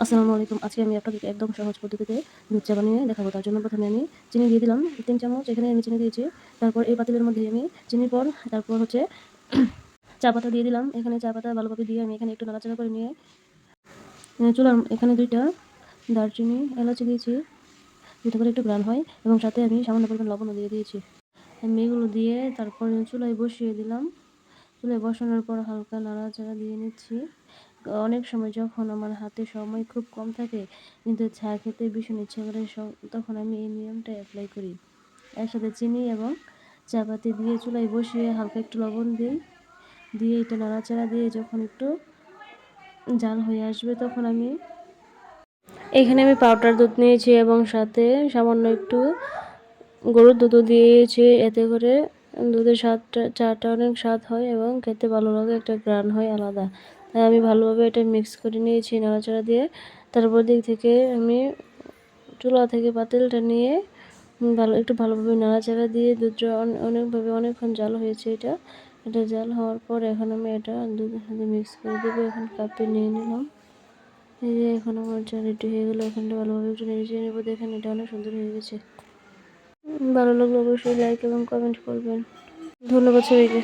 আসসালামু আলাইকুম। আজকে আমি আপনাদেরকে একদম সহজ পদ্ধতিতে দুধ চা বানিয়ে দেখাবো। তার জন্য প্রথমে আমি চিনি দিয়ে দিলাম ৩ চামচ। এখানে আমি চিনি দিয়েছি। তারপর এই পাতিলের মধ্যে আমি চিনির পর তারপর হচ্ছে চা পাতা দিয়ে দিলাম। এখানে চা পাতা ভালোভাবে দিয়ে আমি এখানে একটু নাড়াচাড়া করে নিয়ে চুলার এখানে ২ টা দারচিনি, এলাচি দিয়েছি যাতে করে একটু ঘ্রাণ হয় এবং সাথে আমি সামান্য পরিমাণ লবণও দিয়ে দিয়েছি। আমি এগুলো দিয়ে তারপর চুলায় বসিয়ে দিলাম। চুলায় বসানোর পর হালকা নাড়াচাড়া দিয়ে নিচ্ছি। অনেক সময় যখন আমার হাতে সময় খুব কম থাকে কিন্তু চা খেতে ভীষণ ইচ্ছে করে তখন আমি এই নিয়মটা অ্যাপ্লাই করি। একসাথে চিনি এবং চা পাতি দিয়ে চুলায় বসিয়ে হালকা একটু লবণ দিই, দিয়ে এটা নাড়াচাড়া দিয়ে যখন একটু জাল হয়ে আসবে তখন এখানে আমি পাউডার দুধ নিয়েছি এবং সাথে সামান্য একটু গরুর দুধও দিয়েছি। এতে করে দুধের স্বাদটা চাটা অনেক স্বাদ হয় এবং খেতে ভালো লাগে, একটা ঘ্রাণ হয় আলাদা। তাই আমি ভালোভাবে এটা মিক্স করে নিয়েছি নাড়াচাড়া দিয়ে। তারপর দিক থেকে আমি চুলা থেকে পাতিলটা নিয়ে একটু ভালোভাবে নাড়াচাড়া দিয়ে দুধটা অনেকক্ষণ জাল হয়েছে এটা। এটা জাল হওয়ার পর এখন আমি এটা দুধের সাথে মিক্স করে দেবো। এখন কাপে নিয়ে নিলাম। এই যে এখন আমার চা রেডি হয়ে গেলো। এখন ভালোভাবে একটু নেড়ে চেড়ে নেবো। দেখেন এটা অনেক সুন্দর হয়ে গেছে। ভালো লাগলে অবশ্যই লাইক এবং কমেন্ট করবেন। ধন্যবাদ সবাইকে।